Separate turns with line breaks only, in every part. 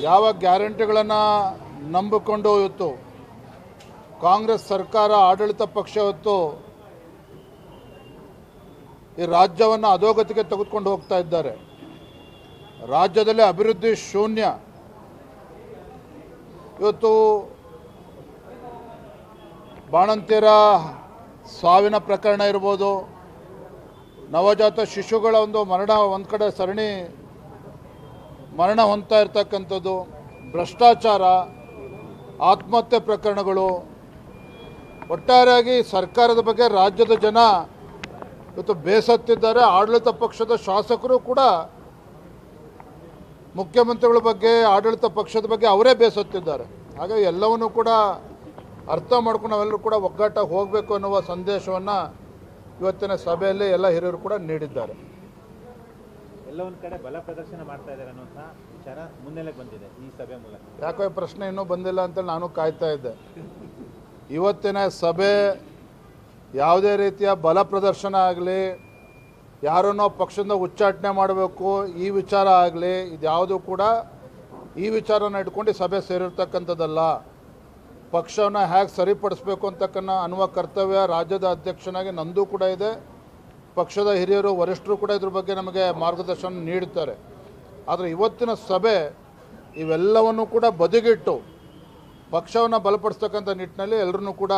ಯಾವ ಗ್ಯಾರಂಟಿಗಳನ್ನು ನಂಬಿಕೊಂಡು ಇವತ್ತು ಕಾಂಗ್ರೆಸ್ ಸರ್ಕಾರ ಆಡಳಿತ ಪಕ್ಷ ಇವತ್ತು ಈ ರಾಜ್ಯವನ್ನು ಅಧೋಗತಿಗೆ ತೆಗೆದುಕೊಂಡು ಹೋಗ್ತಾ ಇದ್ದಾರೆ. ರಾಜ್ಯದಲ್ಲಿ ಅಭಿವೃದ್ಧಿ ಶೂನ್ಯ. ಇವತ್ತು ಬಾಣಂತಿಯರ ಸಾವಿನ ಪ್ರಕರಣ ಇರ್ಬೋದು, ನವಜಾತ ಶಿಶುಗಳ ಒಂದು ಮರಣ, ಒಂದು ಕಡೆ ಸರಣಿ ಮರಣ ಹೊಂದ್ತಾ ಇರ್ತಕ್ಕಂಥದ್ದು, ಭ್ರಷ್ಟಾಚಾರ, ಆತ್ಮಹತ್ಯೆ ಪ್ರಕರಣಗಳು, ಒಟ್ಟಾರೆಯಾಗಿ ಸರ್ಕಾರದ ಬಗ್ಗೆ ರಾಜ್ಯದ ಜನ ಇವತ್ತು ಬೇಸತ್ತಿದ್ದಾರೆ. ಆಡಳಿತ ಪಕ್ಷದ ಶಾಸಕರು ಕೂಡ ಮುಖ್ಯಮಂತ್ರಿಗಳ ಬಗ್ಗೆ, ಆಡಳಿತ ಪಕ್ಷದ ಬಗ್ಗೆ ಅವರೇ ಬೇಸತ್ತಿದ್ದಾರೆ. ಹಾಗಾಗಿ ಎಲ್ಲವನ್ನೂ ಕೂಡ ಅರ್ಥ ಮಾಡ್ಕೊಂಡು ನಾವೆಲ್ಲರೂ ಕೂಡ ಒಗ್ಗಟ್ಟಾಗಿ ಹೋಗಬೇಕು ಅನ್ನುವ ಸಂದೇಶವನ್ನು ಇವತ್ತಿನ ಸಭೆಯಲ್ಲಿ ಎಲ್ಲ ಹಿರಿಯರು ಕೂಡ ನೀಡಿದ್ದಾರೆ.
ಎಲ್ಲ ಒಂದು ಕಡೆ ಬಲ ಪ್ರದರ್ಶನ ಮಾಡ್ತಾ ಇದ್ದಾರೆ ಅನ್ನೋಂಥ ವಿಚಾರ ಮುನ್ನೆಲೆಗೆ ಬಂದಿದೆ ಈ ಸಭೆ ಮೂಲಕ.
ಯಾಕೋ ಪ್ರಶ್ನೆ ಇನ್ನೂ ಬಂದಿಲ್ಲ ಅಂತೇಳಿ ನಾನು ಕಾಯ್ತಾ ಇದ್ದೆ. ಇವತ್ತಿನ ಸಭೆ ಯಾವುದೇ ರೀತಿಯ ಬಲ ಪ್ರದರ್ಶನ ಆಗಲಿ, ಯಾರನ್ನೋ ಪಕ್ಷದಿಂದ ಉಚ್ಚಾಟನೆ ಮಾಡಬೇಕು ಈ ವಿಚಾರ ಆಗಲಿ, ಇದ್ಯಾವುದು ಕೂಡ ಈ ವಿಚಾರನ ಇಟ್ಕೊಂಡು ಸಭೆ ಸೇರಿರ್ತಕ್ಕಂಥದ್ದಲ್ಲ. ಪಕ್ಷವನ್ನು ಹೇಗೆ ಸರಿಪಡಿಸ್ಬೇಕು ಅನ್ನುವ ಕರ್ತವ್ಯ ರಾಜ್ಯದ ಅಧ್ಯಕ್ಷನಾಗಿ ನಂದು ಕೂಡ ಇದೆ. ಪಕ್ಷದ ಹಿರಿಯರು, ವರಿಷ್ಠರು ಕೂಡ ಇದ್ರ ಬಗ್ಗೆ ನಮಗೆ ಮಾರ್ಗದರ್ಶನ ನೀಡುತ್ತಾರೆ. ಆದರೆ ಇವತ್ತಿನ ಸಭೆ ಇವೆಲ್ಲವನ್ನು ಕೂಡ ಬದಿಗಿಟ್ಟು ಪಕ್ಷವನ್ನು ಬಲಪಡಿಸ್ತಕ್ಕಂಥ ನಿಟ್ಟಿನಲ್ಲಿ ಎಲ್ಲರನ್ನೂ ಕೂಡ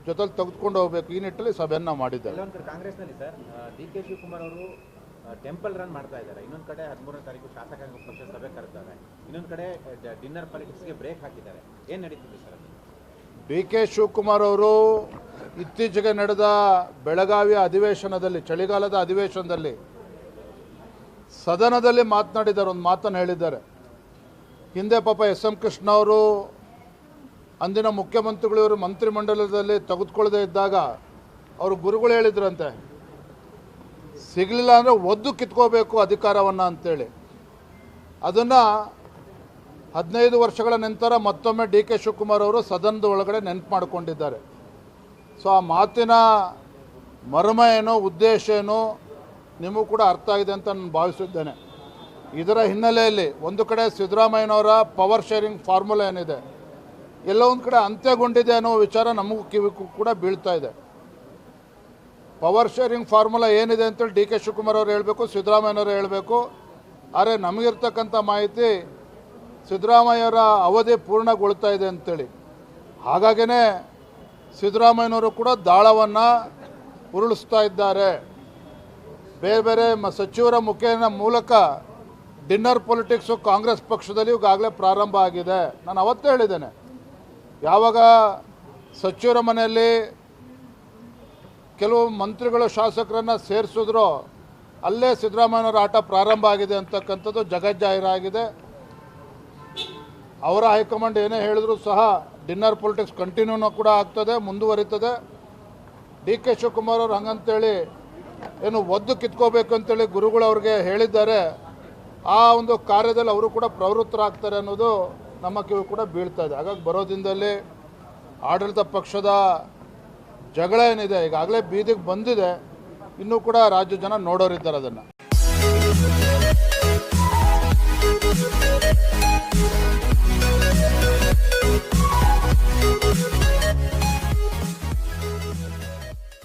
ಜೊತೆಲಿ ತೆಗೆದುಕೊಂಡು ಹೋಗಬೇಕು, ಈ ನಿಟ್ಟಿನಲ್ಲಿ ಸಭೆಯನ್ನು ಮಾಡಿದ್ದಾರೆ.
ಕಾಂಗ್ರೆಸ್ನಲ್ಲಿ ಸರ್ ಡಿ ಕೆ ಶಿವಕುಮಾರ್ ಅವರು ಟೆಂಪಲ್ ರನ್ ಮಾಡ್ತಾ ಇದ್ದಾರೆ. ಇನ್ನೊಂದು ಕಡೆ 13ನೇ ತಾರೀಕು ಶಾಸಕಾಂಗ ಪಕ್ಷ ಸಭೆ ಕರೆದಿದ್ದಾರೆ. ಇನ್ನೊಂದು ಕಡೆ ಡಿನ್ನರ್ ಪಾಲಿಟಿಕ್ಸ್ಗೆ ಬ್ರೇಕ್ ಹಾಕಿದ್ದಾರೆ. ಏನು ನಡೀತಿದೆ ಸರ್?
ಡಿ ಕೆ ಶಿವಕುಮಾರ್ ಅವರು ಇತ್ತೀಚೆಗೆ ನಡೆದ ಬೆಳಗಾವಿಯ ಅಧಿವೇಶನದಲ್ಲಿ, ಚಳಿಗಾಲದ ಅಧಿವೇಶನದಲ್ಲಿ ಸದನದಲ್ಲಿ ಮಾತನಾಡಿದ್ದಾರೆ. ಒಂದು ಮಾತನ್ನು ಹೇಳಿದ್ದಾರೆ. ಹಿಂದೆ ಪಾಪ ಎಸ್ ಎಂ ಕೃಷ್ಣ ಅವರು ಅಂದಿನ ಮುಖ್ಯಮಂತ್ರಿಗಳು ಇವರು ಮಂತ್ರಿಮಂಡಲದಲ್ಲಿ ತೆಗೆದುಕೊಳ್ಳದೆ ಇದ್ದಾಗ ಅವರು ಗುರುಗಳು ಹೇಳಿದ್ರಂತೆ, ಸಿಗಲಿಲ್ಲ ಅಂದರೆ ಒದ್ದು ಕಿತ್ಕೋಬೇಕು ಅಧಿಕಾರವನ್ನು ಅಂತೇಳಿ. ಅದನ್ನು 15 ವರ್ಷಗಳ ನಂತರ ಮತ್ತೊಮ್ಮೆ ಡಿ ಕೆ ಶಿವಕುಮಾರ್ ಅವರು ಸದನದ ಒಳಗಡೆ ನೆನಪು ಮಾಡಿಕೊಂಡಿದ್ದಾರೆ. ಸೊ ಆ ಮಾತಿನ ಮರ್ಮ ಏನೋ, ಉದ್ದೇಶ ಏನೋ ನಿಮಗೂ ಕೂಡ ಅರ್ಥ ಆಗಿದೆ ಅಂತ ನಾನು ಭಾವಿಸಿದ್ದೇನೆ. ಇದರ ಹಿನ್ನೆಲೆಯಲ್ಲಿ ಒಂದು ಕಡೆ ಸಿದ್ದರಾಮಯ್ಯನವರ ಪವರ್ ಶೇರಿಂಗ್ ಫಾರ್ಮುಲಾ ಏನಿದೆ, ಎಲ್ಲ ಒಂದು ಕಡೆ ಅಂತ್ಯಗೊಂಡಿದೆ ಅನ್ನೋ ವಿಚಾರ ನಮಗೂ ಕಿವಿಗೂ ಕೂಡ ಬೀಳ್ತಾ ಇದೆ. ಪವರ್ ಶೇರಿಂಗ್ ಫಾರ್ಮುಲಾ ಏನಿದೆ ಅಂತೇಳಿ ಡಿ ಕೆ ಶಿವಕುಮಾರ್ ಅವರು ಹೇಳಬೇಕು, ಸಿದ್ದರಾಮಯ್ಯನವರು ಹೇಳಬೇಕು. ಆದರೆ ನಮಗಿರ್ತಕ್ಕಂಥ ಮಾಹಿತಿ ಸಿದ್ದರಾಮಯ್ಯರ ಅವಧಿ ಪೂರ್ಣಗೊಳ್ತಾ ಇದೆ ಅಂತೇಳಿ. ಹಾಗಾಗಿಯೇ ಸಿದ್ದರಾಮಯ್ಯನವರು ಕೂಡ ದಾಳವನ್ನು ಉರುಳಿಸ್ತಾ ಇದ್ದಾರೆ. ಬೇರೆ ಬೇರೆ ಸಚಿವರ ಮೂಲಕ ಡಿನ್ನರ್ ಪೊಲಿಟಿಕ್ಸು ಕಾಂಗ್ರೆಸ್ ಪಕ್ಷದಲ್ಲಿ ಈಗಾಗಲೇ ಪ್ರಾರಂಭ ಆಗಿದೆ. ನಾನು ಅವತ್ತೇ ಹೇಳಿದ್ದೇನೆ, ಯಾವಾಗ ಸಚಿವರ ಮನೆಯಲ್ಲಿ ಕೆಲವು ಮಂತ್ರಿಗಳು ಶಾಸಕರನ್ನು ಸೇರಿಸಿದ್ರೋ ಅಲ್ಲೇ ಸಿದ್ದರಾಮಯ್ಯನವರ ಆಟ ಪ್ರಾರಂಭ ಆಗಿದೆ ಅಂತಕ್ಕಂಥದ್ದು ಜಗಜ್ಜಾಹೀರಾಗಿದೆ. ಅವರ ಹೈಕಮಾಂಡ್ ಏನೇ ಹೇಳಿದ್ರು ಸಹ ಡಿನ್ನರ್ ಪೊಲಿಟಿಕ್ಸ್ ಕಂಟಿನ್ಯೂನೂ ಕೂಡ ಆಗ್ತದೆ, ಮುಂದುವರಿತದೆ. ಡಿ ಕೆ ಶಿವಕುಮಾರ್ ಅವರು ಹಂಗಂತೇಳಿ ಏನು ಒದ್ದು ಕಿತ್ಕೋಬೇಕು ಅಂತೇಳಿ ಗುರುಗಳು ಅವ್ರಿಗೆ ಹೇಳಿದ್ದಾರೆ. ಆ ಒಂದು ಕಾರ್ಯದಲ್ಲಿ ಅವರು ಕೂಡ ಪ್ರವೃತ್ತರಾಗ್ತಾರೆ ಅನ್ನೋದು ನಮ್ಮ ಕಿವಿ ಕೂಡ ಬೀಳ್ತಾ ಇದೆ. ಹಾಗಾಗಿ ಬರೋ ದಿನದಲ್ಲಿ ಆಡಳಿತ ಪಕ್ಷದ ಜಗಳ ಏನಿದೆ ಈಗಾಗಲೇ ಬೀದಿಗೆ ಬಂದಿದೆ, ಇನ್ನೂ ಕೂಡ ರಾಜ್ಯ ಜನ ನೋಡೋರಿದ್ದಾರೆ ಅದನ್ನು.